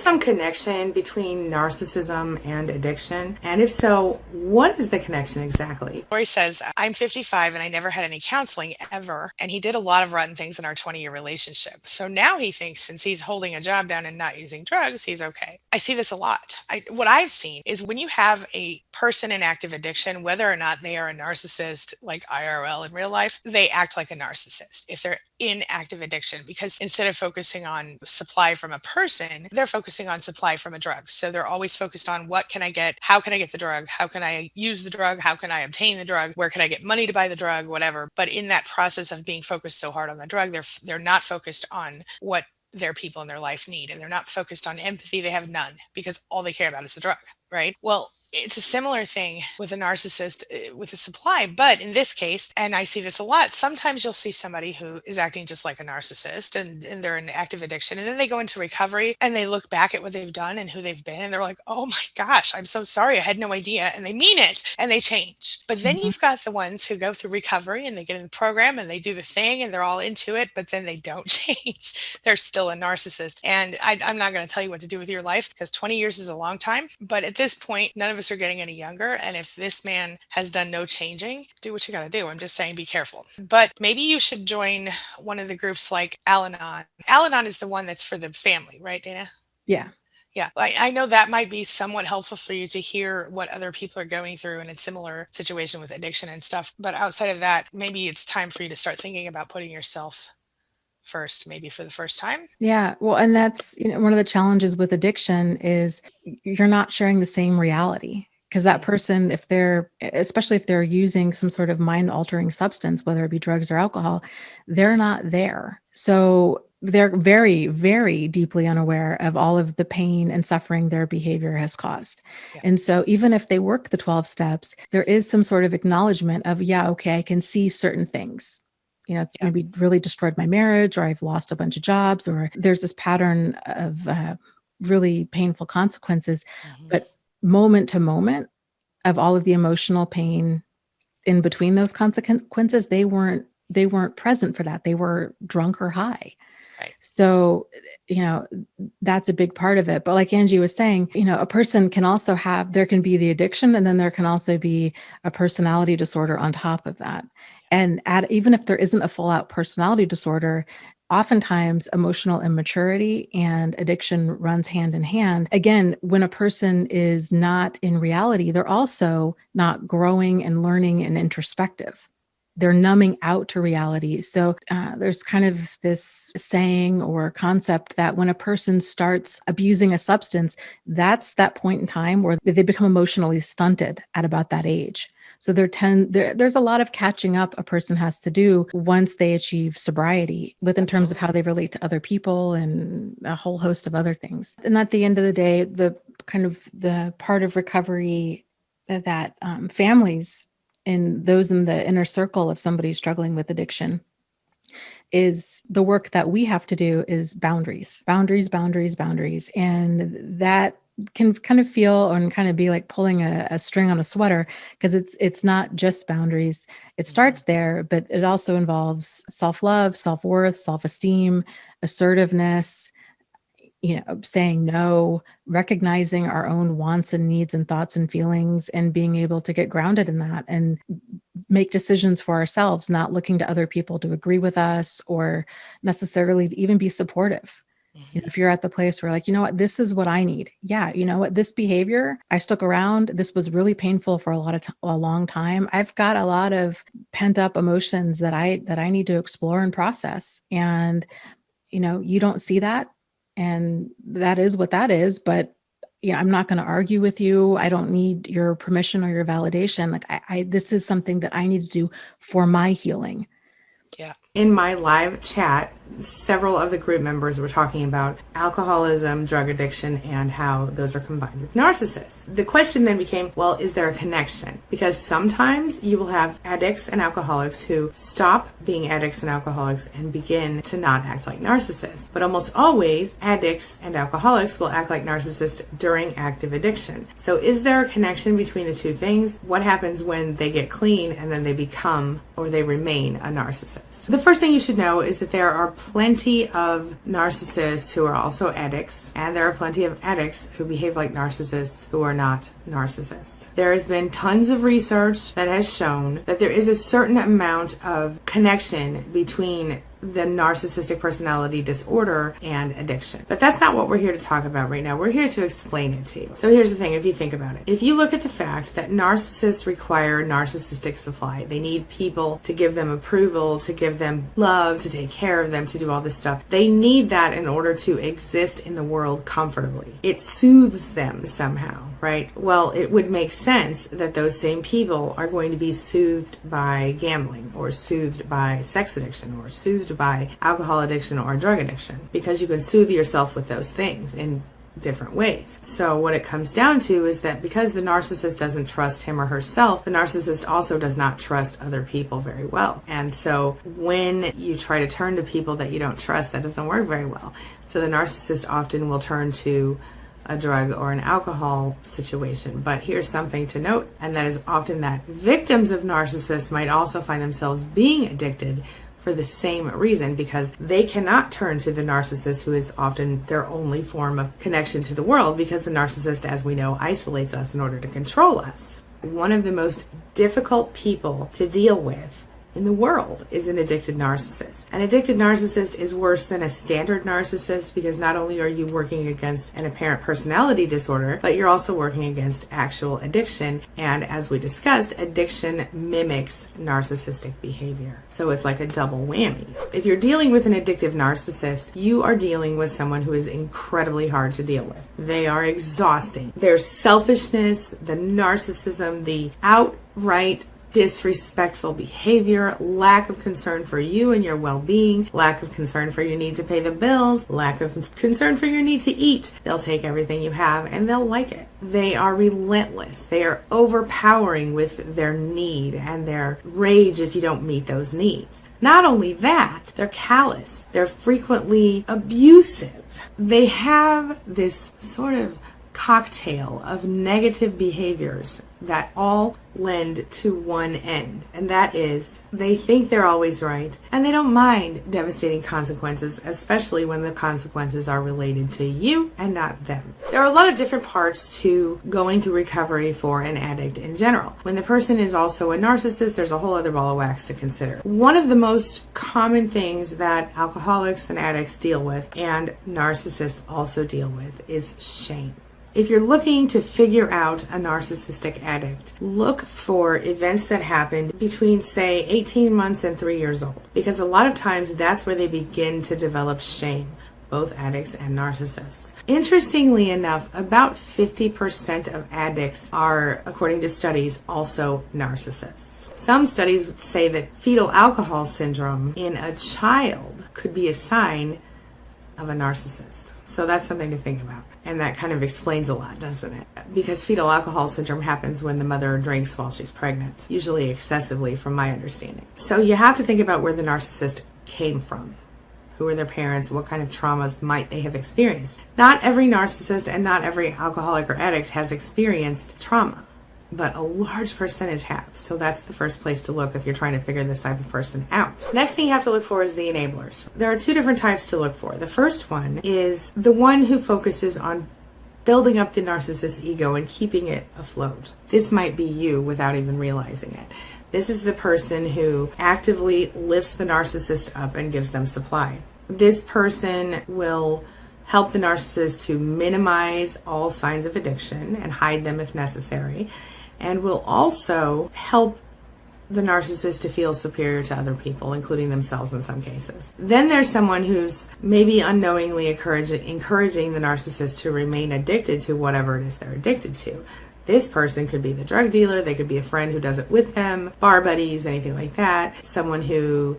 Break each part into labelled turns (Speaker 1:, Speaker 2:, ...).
Speaker 1: some connection between narcissism and addiction? And if so, what is the connection exactly?
Speaker 2: Lori says, I'm 55 and I never had any counseling ever. And he did a lot of rotten things in our 20-year relationship. So now he thinks since he's holding a job down and not using drugs, he's okay. I see this a lot. What I've seen is when you have a person in active addiction, whether or not they are a narcissist, like IRL in real life, they act like a narcissist if they're in active addiction, because instead of focusing on supply from a person, they're focusing on supply from a drug. So they're always focused on what can I get? How can I get the drug? How can I use the drug? How can I obtain the drug? Where can I get money to buy the drug? Whatever. But in that process of being focused so hard on the drug, they're not focused on what their people in their life need. And they're not focused on empathy. They have none because all they care about is the drug, right? Well, it's a similar thing with a narcissist with a supply, but in this case, and I see this a lot, sometimes you'll see somebody who is acting just like a narcissist and they're in active addiction, and then they go into recovery and they look back at what they've done and who they've been, and they're like, oh my gosh, I'm so sorry, I had no idea, and they mean it, and they change. But then you've got the ones who go through recovery and they get in the program and they do the thing and they're all into it, but then they don't change. They're still a narcissist. And I'm not going to tell you what to do with your life because 20 years is a long time, but at this point, none of us are getting any younger. And if this man has done no changing, do what you got to do. I'm just saying, be careful. But maybe you should join one of the groups like Al-Anon. Al-Anon is the one that's for the family, right, Dana?
Speaker 3: Yeah.
Speaker 2: Yeah, I know that might be somewhat helpful for you to hear what other people are going through in a similar situation with addiction and stuff. But outside of that, maybe it's time for you to start thinking about putting yourself first, maybe for the first time.
Speaker 3: Yeah. Well, and that's, one of the challenges with addiction is you're not sharing the same reality. Because that person, especially if they're using some sort of mind-altering substance, whether it be drugs or alcohol, they're not there. So they're very, very deeply unaware of all of the pain and suffering their behavior has caused. Yeah. And so even if they work the 12 steps, there is some sort of acknowledgement of, yeah, okay, I can see certain things. It's maybe really destroyed my marriage, or I've lost a bunch of jobs, or there's this pattern of really painful consequences. Mm-hmm. But moment to moment of all of the emotional pain in between those consequences, they weren't present for that. They were drunk or high. Right. So, that's a big part of it. But like Angie was saying, a person can also there can be the addiction, and then there can also be a personality disorder on top of that. And even if there isn't a full out personality disorder, oftentimes emotional immaturity and addiction runs hand in hand. Again, when a person is not in reality, they're also not growing and learning and introspective. They're numbing out to reality. So there's kind of this saying or concept that when a person starts abusing a substance, that's that point in time where they become emotionally stunted at about that age. So there's a lot of catching up a person has to do once they achieve sobriety in terms of how they relate to other people and a whole host of other things. And at the end of the day, the part of recovery that families and those in the inner circle of somebody struggling with addiction is the work that we have to do is boundaries. And that can kind of feel and kind of be like pulling a string on a sweater, because it's not just boundaries. It starts there, but it also involves self-love, self-worth, self-esteem, assertiveness, saying no, recognizing our own wants and needs and thoughts and feelings, and being able to get grounded in that and make decisions for ourselves, not looking to other people to agree with us or necessarily even be supportive. If you're at the place where like, this is what I need. Yeah. This behavior, I stuck around. This was really painful for a long time. I've got a lot of pent up emotions that I need to explore and process. And, you don't see that. And that is what that is. But, I'm not going to argue with you. I don't need your permission or your validation. Like this is something that I need to do for my healing.
Speaker 1: Yeah. In my live chat, several of the group members were talking about alcoholism, drug addiction, and how those are combined with narcissists. The question then became, well, is there a connection? Because sometimes you will have addicts and alcoholics who stop being addicts and alcoholics and begin to not act like narcissists. But almost always, addicts and alcoholics will act like narcissists during active addiction. So is there a connection between the two things? What happens when they get clean and then they become or they remain a narcissist? The first thing you should know is that there are plenty of narcissists who are also addicts, and there are plenty of addicts who behave like narcissists who are not narcissists. There has been tons of research that has shown that there is a certain amount of connection between the narcissistic personality disorder and addiction. But that's not what we're here to talk about right now. We're here to explain it to you. So here's the thing, if you think about it. If you look at the fact that narcissists require narcissistic supply, they need people to give them approval, to give them love, to take care of them, to do all this stuff. They need that in order to exist in the world comfortably. It soothes them somehow, right? Well, it would make sense that those same people are going to be soothed by gambling, or soothed by sex addiction, or soothed by alcohol addiction or drug addiction, because you can soothe yourself with those things in different ways. So what it comes down to is that because the narcissist doesn't trust him or herself, the narcissist also does not trust other people very well. And so when you try to turn to people that you don't trust, that doesn't work very well. So the narcissist often will turn to a drug or an alcohol situation. But here's something to note, and that is often that victims of narcissists might also find themselves being addicted for the same reason, because they cannot turn to the narcissist, who is often their only form of connection to the world, because the narcissist, as we know, isolates us in order to control us. One of the most difficult people to deal with in the world is an addicted narcissist. An addicted narcissist is worse than a standard narcissist, because not only are you working against an apparent personality disorder, but you're also working against actual addiction. And as we discussed, addiction mimics narcissistic behavior. So it's like a double whammy. If you're dealing with an addictive narcissist, you are dealing with someone who is incredibly hard to deal with. They are exhausting. Their selfishness, the narcissism, the outright disrespectful behavior, lack of concern for you and your well-being, lack of concern for your need to pay the bills, lack of concern for your need to eat. They'll take everything you have and they'll like it. They are relentless. They are overpowering with their need and their rage if you don't meet those needs. Not only that, they're callous. They're frequently abusive. They have this sort of cocktail of negative behaviors that all lend to one end, and that is they think they're always right, and they don't mind devastating consequences, especially when the consequences are related to you and not them. There are a lot of different parts to going through recovery for an addict in general. When the person is also a narcissist, there's a whole other ball of wax to consider. One of the most common things that alcoholics and addicts deal with, and narcissists also deal with, is shame. If you're looking to figure out a narcissistic addict, look for events that happen between, say, 18 months and 3 years old, because a lot of times that's where they begin to develop shame, both addicts and narcissists. Interestingly enough, about 50% of addicts are, according to studies, also narcissists. Some studies would say that fetal alcohol syndrome in a child could be a sign of a narcissist. So that's something to think about. And that kind of explains a lot, doesn't it? Because fetal alcohol syndrome happens when the mother drinks while she's pregnant, usually excessively from my understanding. So you have to think about where the narcissist came from. Who are their parents? What kind of traumas might they have experienced? Not every narcissist and not every alcoholic or addict has experienced trauma, but a large percentage have. So that's the first place to look if you're trying to figure this type of person out. Next thing you have to look for is the enablers. There are two different types to look for. The first one is the one who focuses on building up the narcissist's ego and keeping it afloat. This might be you without even realizing it. This is the person who actively lifts the narcissist up and gives them supply. This person will help the narcissist to minimize all signs of addiction and hide them if necessary, and will also help the narcissist to feel superior to other people, including themselves in some cases. Then there's someone who's maybe unknowingly encouraging the narcissist to remain addicted to whatever it is they're addicted to. This person could be the drug dealer, they could be a friend who does it with them, bar buddies, anything like that. Someone who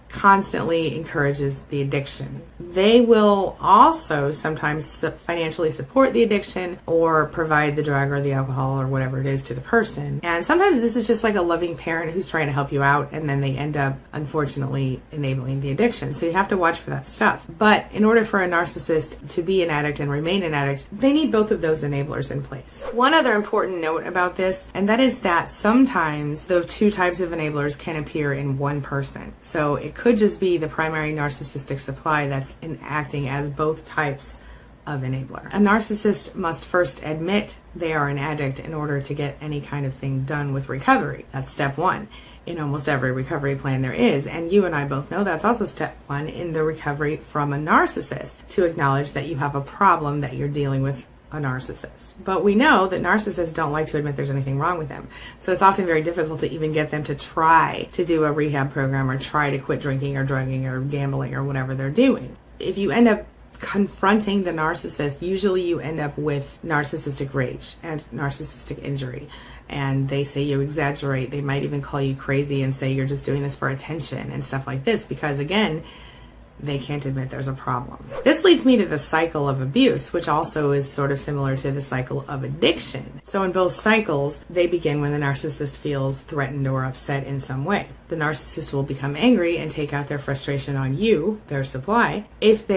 Speaker 1: constantly encourages the addiction. They will also sometimes financially support the addiction or provide the drug or the alcohol or whatever it is to the person. And sometimes this is just like a loving parent who's trying to help you out, and then they end up, unfortunately, enabling the addiction. So you have to watch for that stuff. But in order for a narcissist to be an addict and remain an addict, they need both of those enablers in place. One other important note about this, and that is that sometimes the two types of enablers can appear in one person. So it could could just be the primary narcissistic supply that's acting as both types of enabler. A narcissist must first admit they are an addict in order to get any kind of thing done with recovery. That's step one in almost every recovery plan there is. And you and I both know that's also step one in the recovery from a narcissist, to acknowledge that you have a problem that you're dealing with a narcissist. But we know that narcissists don't like to admit there's anything wrong with them. So it's often very difficult to even get them to try to do a rehab program or try to quit drinking or drugging or gambling or whatever they're doing. If you end up confronting the narcissist, usually you end up with narcissistic rage and narcissistic injury. And they say you exaggerate. They might even call you crazy and say you're just doing this for attention and stuff like this, because again, they can't admit there's a problem. This leads me to the cycle of abuse, which also is sort of similar to the cycle of addiction. So in both cycles, they begin when the narcissist feels threatened or upset in some way. The narcissist will become angry and take out their frustration on you, their supply. If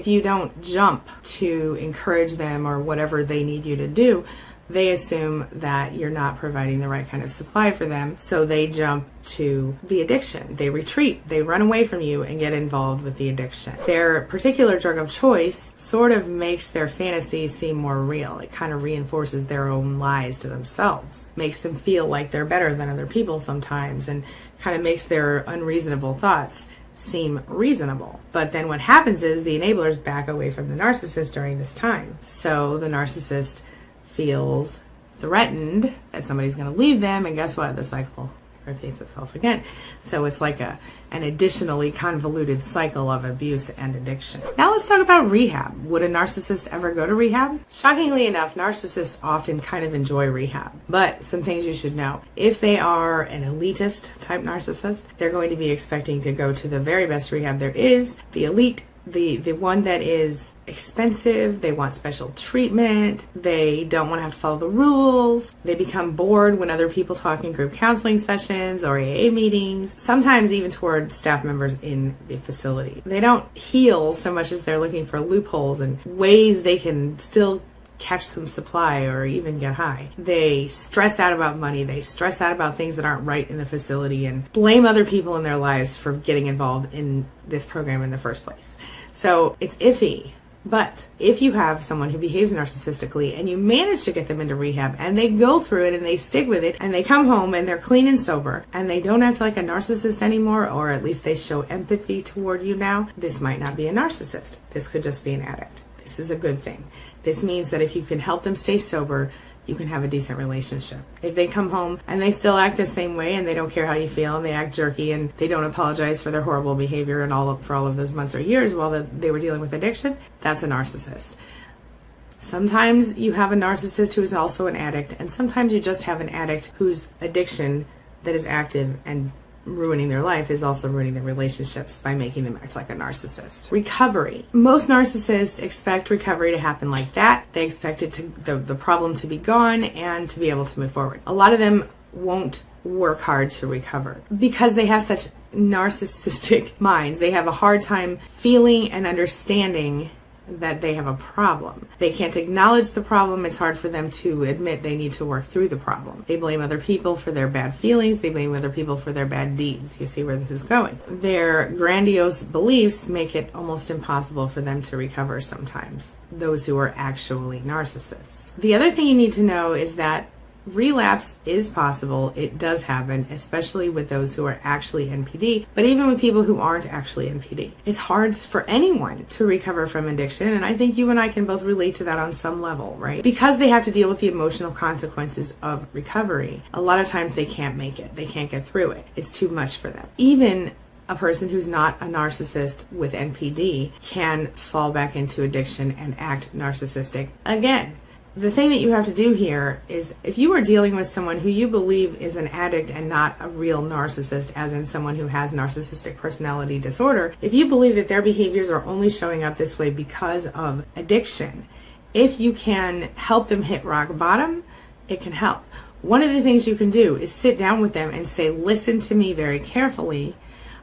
Speaker 1: you don't jump to encourage them or whatever they need you to do, they assume that you're not providing the right kind of supply for them, so they jump to the addiction. They retreat, they run away from you and get involved with the addiction. Their particular drug of choice sort of makes their fantasy seem more real. It kind of reinforces their own lies to themselves, makes them feel like they're better than other people sometimes, and kind of makes their unreasonable thoughts seem reasonable. But then what happens is the enablers back away from the narcissist during this time. So the narcissist feels threatened that somebody's going to leave them, and guess what? The cycle repeats itself again. So it's like an additionally convoluted cycle of abuse and addiction. Now let's talk about rehab. Would a narcissist ever go to rehab? Shockingly enough, narcissists often kind of enjoy rehab, but some things you should know. If they are an elitist type narcissist, they're going to be expecting to go to the very best rehab there is, the elite, the one that is expensive. They want special treatment. They don't want to have to follow the rules. They become bored when other people talk in group counseling sessions or AA meetings, sometimes even toward staff members in the facility. They don't heal so much as they're looking for loopholes and ways they can still catch some supply or even get high. They stress out about money. They stress out about things that aren't right in the facility and blame other people in their lives for getting involved in this program in the first place. So it's iffy. But if you have someone who behaves narcissistically and you manage to get them into rehab and they go through it and they stick with it and they come home and they're clean and sober and they don't act like a narcissist anymore, or at least they show empathy toward you now, this might not be a narcissist. This could just be an addict. This is a good thing. This means that if you can help them stay sober, you can have a decent relationship. If they come home and they still act the same way and they don't care how you feel and they act jerky and they don't apologize for their horrible behavior and for all of those months or years while they were dealing with addiction, that's a narcissist. Sometimes you have a narcissist who is also an addict, and sometimes you just have an addict whose addiction that is active and ruining their life is also ruining their relationships by making them act like a narcissist. Recovery. Most narcissists expect recovery to happen like that. They expect it to the problem to be gone and to be able to move forward. A lot of them won't work hard to recover because they have such narcissistic minds. They have a hard time feeling and understanding that they have a problem. They can't acknowledge the problem. It's hard for them to admit they need to work through the problem. They blame other people for their bad feelings. They blame other people for their bad deeds. You see where this is going. Their grandiose beliefs make it almost impossible for them to recover sometimes, those who are actually narcissists. The other thing you need to know is that relapse is possible. It does happen, especially with those who are actually NPD, but even with people who aren't actually NPD. It's hard for anyone to recover from addiction, and I think you and I can both relate to that on some level, right? Because they have to deal with the emotional consequences of recovery, a lot of times they can't make it. They can't get through it. It's too much for them. Even a person who's not a narcissist with NPD can fall back into addiction and act narcissistic again. The thing that you have to do here is, if you are dealing with someone who you believe is an addict and not a real narcissist, as in someone who has narcissistic personality disorder, if you believe that their behaviors are only showing up this way because of addiction, if you can help them hit rock bottom, it can help. One of the things you can do is sit down with them and say, listen to me very carefully.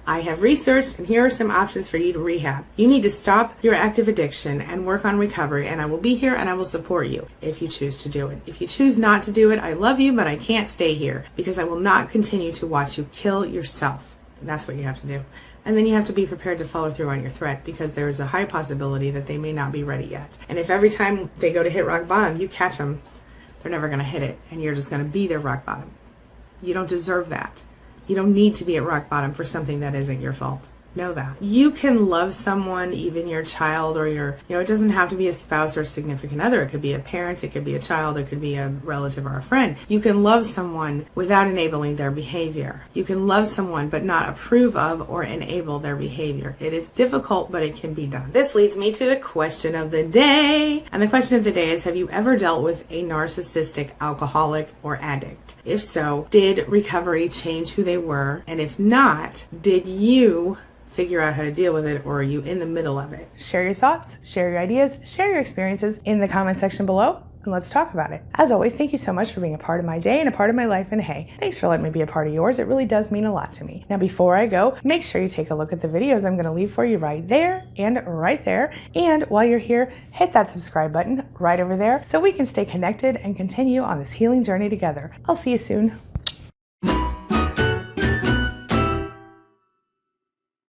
Speaker 1: I have researched, and here are some options for you to rehab. You need to stop your active addiction and work on recovery, and I will be here and I will support you if you choose to do it. If you choose not to do it, I love you, but I can't stay here because I will not continue to watch you kill yourself. That's what you have to do. And then you have to be prepared to follow through on your threat, because there's a high possibility that they may not be ready yet. And if every time they go to hit rock bottom, you catch them, they're never going to hit it, and you're just going to be their rock bottom. You don't deserve that. You don't need to be at rock bottom for something that isn't your fault. Know that. You can love someone, even your child or it doesn't have to be a spouse or a significant other. It could be a parent, it could be a child, it could be a relative or a friend. You can love someone without enabling their behavior. You can love someone but not approve of or enable their behavior. It is difficult, but it can be done. This leads me to the question of the day. And the question of the day is, have you ever dealt with a narcissistic alcoholic or addict? If so, did recovery change who they were? And if not, did you figure out how to deal with it, or are you in the middle of it? Share your thoughts, share your ideas, share your experiences in the comment section below, and let's talk about it. As always, thank you so much for being a part of my day and a part of my life, and hey, thanks for letting me be a part of yours. It really does mean a lot to me. Now, before I go, make sure you take a look at the videos I'm going to leave for you right there and right there. And while you're here, hit that subscribe button right over there so we can stay connected and continue on this healing journey together. I'll see you soon.